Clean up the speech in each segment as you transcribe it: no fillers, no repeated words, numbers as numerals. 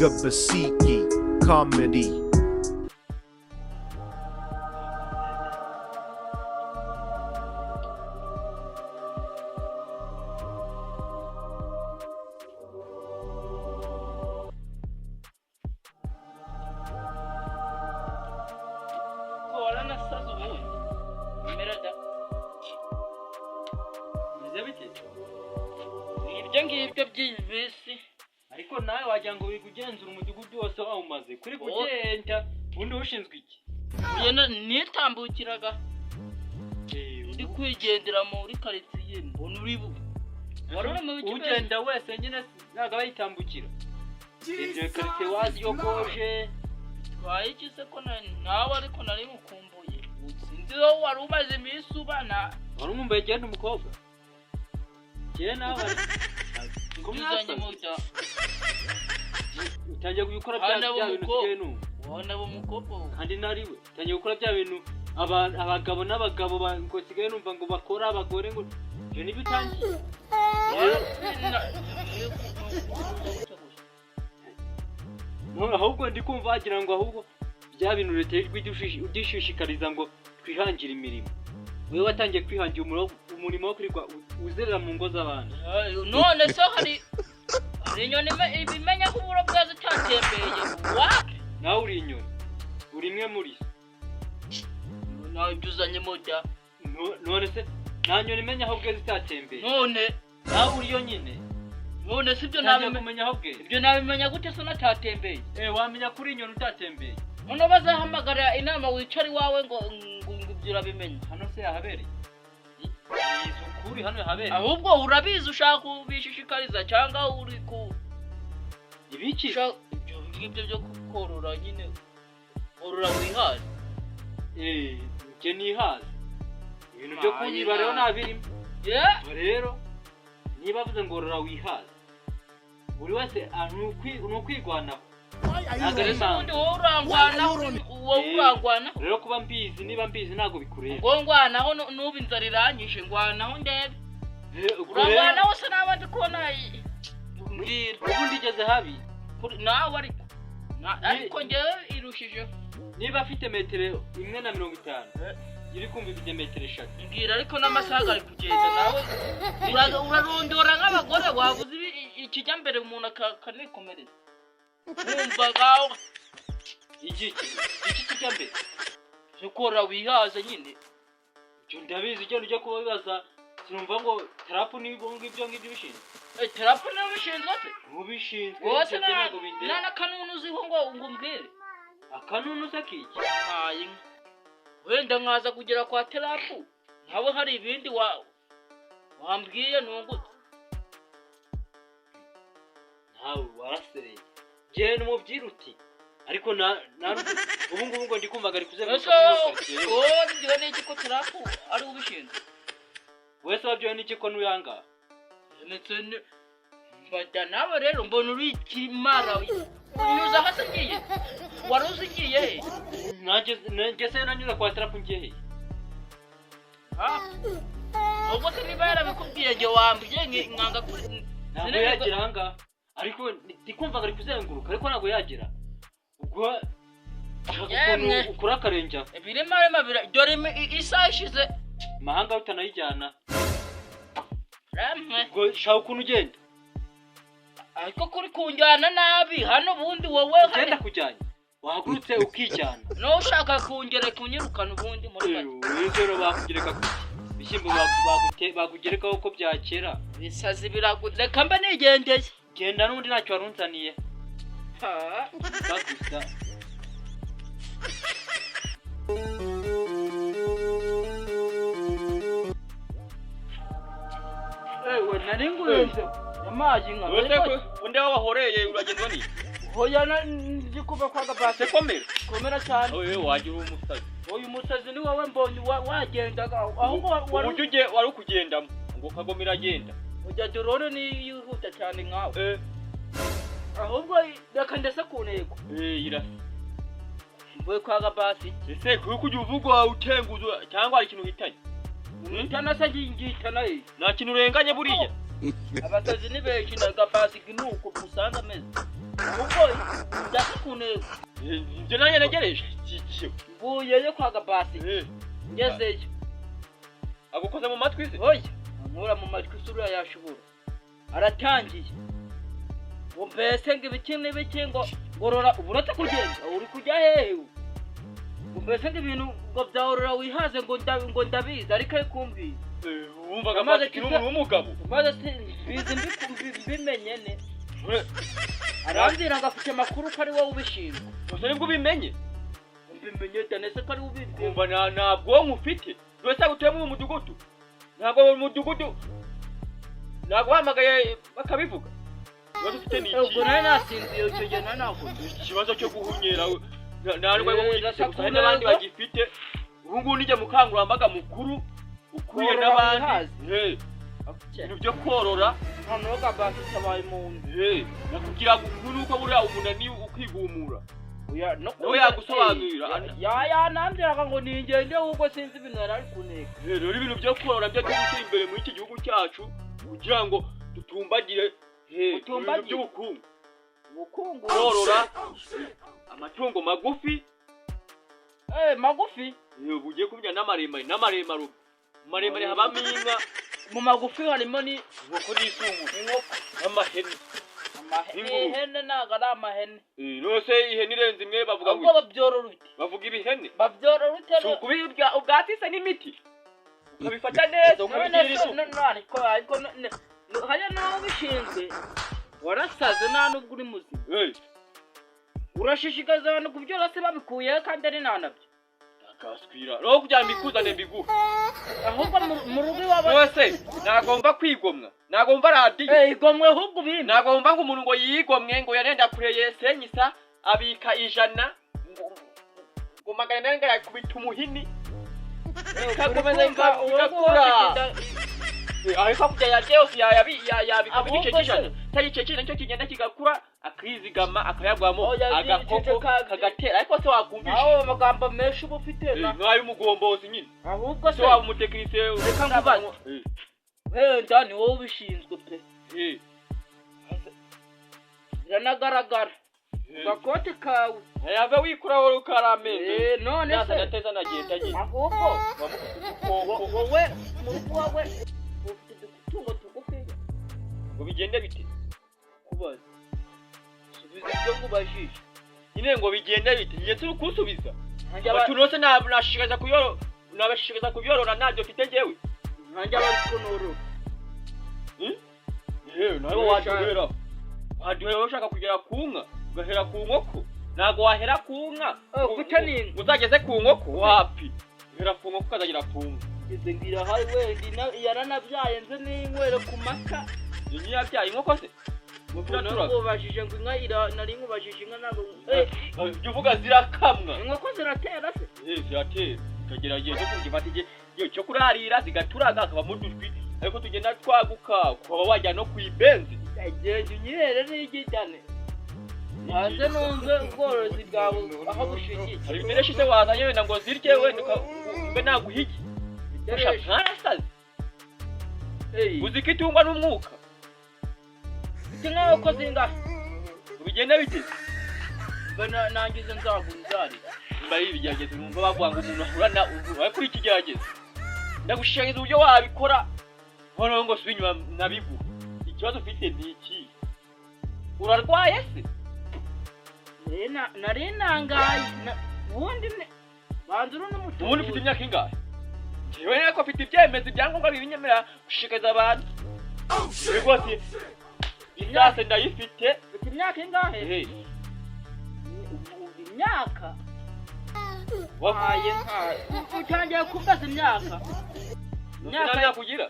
Gabasiki Comedy. Ibyo ngibyo by'ibisi ariko nawe wagira ngo bigugenzura umudugudu wose wawumaze kuri kugenda undi ushinzwe iki nitambukiraga ndi kwigendera muri quartier mbona uri warone mu bice ugenda wese nyine naga bayitambukira ibyo quartier wazi yokoje twaye kise ko nawe ariko nari mukumbuye sinzi wo wari umaze imisi ubana wari umumbaye cyane umukobwa nawe kumuzanye muda utangiye gukora bya bintu cyenu wona bo mukopo kandi nariwe utangiye gukora bya bintu abagabo n'abagabo ngo sigaye numva ngo bakora abagore ngo je nibi utangiye ahubwo ndi kumva wagira ngo ahubwo bya bintu leta udishishikariza ngo twihangira imirimo wewe watangiye kwihangira umurimo wo kurigwa uzerera mu ngo z'abana none so hari inyoni ibimenya ko uburo bwazo cyatembeye wapi nawe uri inyoni uri imwe muri nawe byuzanye moja none se nta nyoni imenya aho bwazo cyatembeye none nawe uri yo nyine none sibyo nabimenya aho bwazo ibyo nabimenya gute so natatembeye wamenya kuri inyoni utatembeye none bazahamagara inama wicari wawe ngo urabimenya hano se yahabereye izukuri hano yahabereye ahubwo urabizi ushaka kubishishikariza cyangwa uri ku ibiki ibyo byo korora nyine orora wihaze nje nihaze ibintu byo kunyiba rero nabirimo rero niba vuze ngo orora wihaze buri wese nukwigwanaho undi urangwana rero kuba mbizi niba mbizi ntago bikureba ngo ngwanaho nubu inzara iranyishe ngwanaho ndebe urangwanaho se n'abandi kubona mbwira ubundi igeze habi nawe ariko njyewe irushije niba afite metero 1.50 iri kumva ifite metero 3 mbwira ariko n'amasaha ari kugenda nawe urarondora nk'abagore wavuze ikijya mbere umuntu akanikomereza numva gaho igiki kijya mbere cyokora wihaze nyine cyo ndabizi cyo njye kubaza sinumva ngo terapu ni ibyo ngibyo bishinzwe terapu ni bishinzwe se ubishinzwe wose ntago bindera na kanunu uziho ngo mbwire akanunu sakiki hayi wenda nkaza kugera kwa terapu nawe hari ibindi wambwiye nungute nawe warasereye je n'umubyiruti ariko ubu ngubu ngo ndikumvaga ari kuzenguruka ndiwe n'iki ko terapu ari ubishinzwe wese wabyo n'iki ko nuyanga ndetse mbada nawe rero mbona uri kimara unyuza hasi ngiye waruzi ngiye he nanjye se nanyuza kwa terapu ngiye he ubwo se niba yarabikubwiye nge wambye nkanga ntabwo yagira nga ariko ndikumvaga ari kuzenguruka ariko ntabwo yagira ubwo ukura akarenja birimo dore isaha ishize mahanga utanayijyana ubwo shaka ukuntu ugenda ariko kuri kunjyana nabi hano ubundi wowe ugenda kujyanye wahagurutse ukijyana no ushaka kungere kunyirukana ubundi muri make rero bakugereka bishyimbo bakugerekaho ko byakera bisazi reka mbe nigendeye genda n'undi ntacyo warunzaniye bagusa ewe nari ngurenze amazi nka undi wabahoreye uragenda ni hoya ndikuva kwa gabase komera cyane oye wagira umusazi uyu musazi ni wowe mbonye wagendaga ahubwo wari kugendamo ngo kagomira agenda ujya dorone ni yihuta cyane nkawe ahubwo reka ndese ku ntego irasa we kwa gabase ese kujya uvugwa utenguzwa cyangwa ari ikintu hitanye Utana se ngitana ye. Nta kintu urenganye buriya. Abasazi ni benshi na gapasi nuko usanga meze. Kuko kuneza ibyo nanjye negereje mvuyeyo kwa Gabasi ngezeyo agukoze mu matwi se oya nkura mu matwi isura yashubura aratangiye ngo mbese ngo ibiki n'ibiki ngo gorora uburate kugenda uri kujya hehe ngo mbese ngo ibintu ngo byaorora wihaze ngo ndabizi ariko kumbwiza wumvaga amaze n'umugabo maze bizi mbimenye ne arambwira ngo afite amakuru ko ari wowe ubishinzwe gusa nibwo ubimenye mbimenye danese ko ari ubibwiye kumva ntabwo ufite wese agutuye mu mudugudu ntabwo mu mudugudu ntabwo wahamagaye bakabivuga ikibazo ufite ni iki ubwo nawe nasinziye icyo gihe nanakoze ikibazo cyo guhunyera ntabwo gusa hari n'abandi bagifite ubu ngubu nijya mukangurambaga mukuru ukwiye n'abandi ibintu byo korora noneho Gabasi tabaye umuntu nakugira ngo nuko buriya umunani ukigumura nawe yagusobanurira yanambwiraga ngo ningende ahubwo sinzi ibintu yari ari kuneka rero ibintu byo korora byo gushyira imbere muri iki gihugu cyacu kugira ngo dutumbagire ibintu by'ubukungu korora amatungo magufi magufi bugiye kubijya n'amaremare habamo inka mu magufi harimo ni inkoko n'isumu n'amahene ihene ntabwo ari amahene nose ihene irenze imwe bavuga ngo babyorora ute bavuga ibihene babyorora ute si ukubirya ubwatise n'imiti ukabifata neza ukabigirira isuku ariko hariya nawe ubishinzwe warasaze nta nubwo uri muzima urashishikaza abantu kubyorora se babikuyeho kandi ari nta nabyo akaswira no kugira mbikuzane mbiguha ahubwo mu rugo iwabo nose nagomba kwigomwa nagomba radiyo igomwe ahubwo bindi nagomba ngo umuntu ngo yigomwe ngo yarenda kureye senyisa abika 100 ngo magana nanga yakubita umuhini kakomeza ingakura ariko kujya ya Deus yabika bigicecishana tari cecishana cyo kigenda kigakura akizigama akayagwamo agakoko kagatera ariko se wakumvisha aho amagambo menshi ubufite na nkayo umugombozi nyine ahubwo se waba umutekinisiye reka ngubaze ndani wowe ubishinzwe pe biranagaragara gakote kawe yave wikura wowe ukarameze none se nateza nagenda nyine ahubwo wowe mu rugo wawe ufite utungo tugufi ngo bigende bite kubaza subiza ibyo ngubajije nyine ngo bigende bite ngiye turi kusubiza abatunose nabashishikaza kuyorora ntabyo mfite njyewe nkanjye abari kunuru nawe waduhera ushaka kugera ku nka ugahera ku nkoko ntabwo wahera ku nka ufite n'inka uzageze ku nkoko wapi uhera ku nkoko ukazagera ku nka izi ngira hari wenda yaranabyaye nze n'inywere ku mata iyi yabyaye inkoko se ubajije ngo inka nari nkubajije inka ntabwo ibyo uvuga zirakamwa inkoko ziratera se ziratera tukagerageza kugifata igihe cyo kurarira zigaturaga hakabamo udushwi ariko tugenda twaguka ukaba wajya no ku ibenzi genda unyirere n'igitane hanze numve ubworozi bwawe aho bushingiye hari ibimereshi se wazanye wenda ngo zirye wenda mbe naguhige nkarasaze uziko itungwa n'umwuka ufite nk'uko zingahe ubigenda bite nangize nzaguruzarira mbari ibigeragezo numva bavuga ngo umuntu ahurana uvuye kuri ikigeragezo ndagushishikariza uburyo wabikora noneho ngo subi inyuma nabiguha ikibazo ufite ni iki urarwaye se nari nangaye ubundi banza uru n'umutungo ubundi ufite imyaka ingahe njyewe nako mfite ibyemezo ibyangombwa bibinyemerera gushishikariza abantu rwose imyaka ndayifite ufite imyaka ingahe imyaka wahaye utangiye kubaza imyaka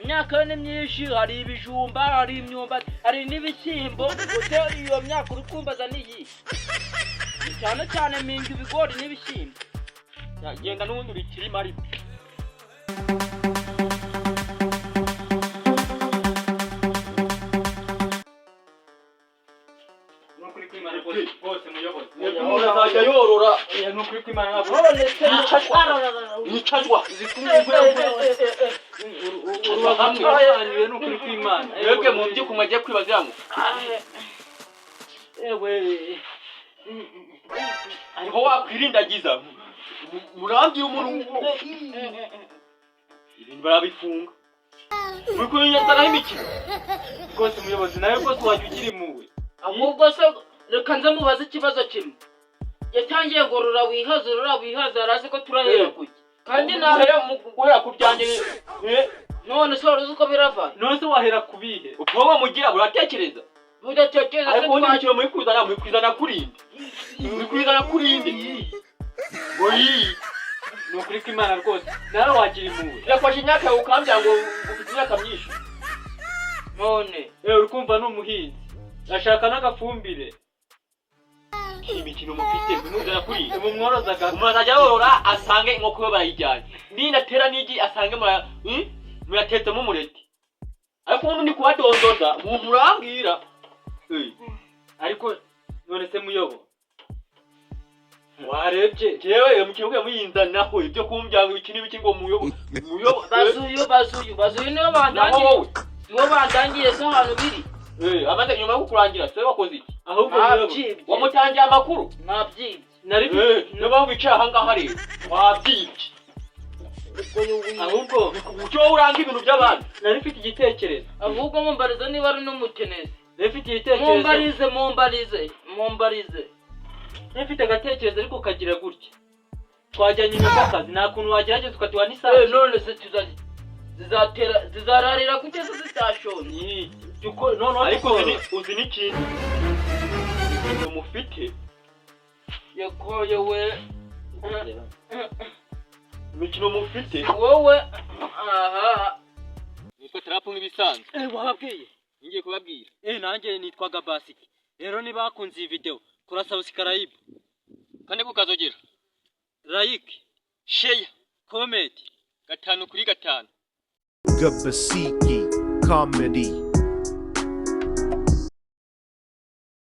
imyaka yo ni myinshi hari ibijumba hari imyumbati hari n'ibishyimbo gusa iyo myaka uri kumbaza niyi cyane cyane minga ibigori n'ibishyimbo genda n'ubundi urikirimo ariko bose muyobozi azajya yorora nukuri kw'Imana nicajwa urubahamwe nukuri kw'Imana mwebwe mu by'uko mwagiye kwibaza yamu ariho wakwirindagiza murambye umuntu ibintu barabifunga muri kuyinyazanaho imikino rwose umuyobozi nawe rwose wajya ugira impuhwe ahubwo se reka nze mubaze ikibazo kimwe yatangiye ngo rura wihaza arazi ko turahera kuki kandi nawe guhera ku byanjye none se wari uzi uko birava none se wahera kubihe ubwoba mugira buratekereza budatekereza ariko ubundi imikino muri kwizana kurinde oyi ni ukuri ko Imana rwose nawe wagira impuhwe irafashe imyaka yawe ukambya ngo ufite imyaka myinshi none uri kumva ni umuhinzi ashaka n'agafumbire imikino mufite muzana kuri mumworozaga umuntu ajya yorora asange inkoko yo barayijyanye ninatera n'igi asange muratetsemo umureti ariko ubundi ndi kubadondoza murambwira ariko none se muyobo warebye jewe mukino kwe muyinzanaho ibyo kumbyango ibiki n'ibiki ngo muyobo bazuyu nibo bandangiye se ahantu biri amaze nyuma yo kukurangira se wakoze iki ahubwo wamutangiye amakuru nabyibye niba wicaye aha ngaha rero wabyibye ahubwo ucyo uranga ibintu by'abandi nari mfite igitekerezo ahubwo mumbarize niba ari n'umutenesi nari mfite igitekerezo mumbarize nari mfite agatekerezo ariko kagira gutya twajyanye inyuma y'akazi nta kuntu wagerageza ukatuha n'isaha none se zizararira kugeza zitashonye ariko uzi n'ikintu mufite yakoye we imikino mufite wowe aha nitwa tarapu nk'ibisanzwe wababwiye ngiye kubabwira nanjye nitwaga Basiki rero niba bakunze iyi video kora subscribe kandi kukazogera like share comment 5 kuri 5 Gabasiki Comedy.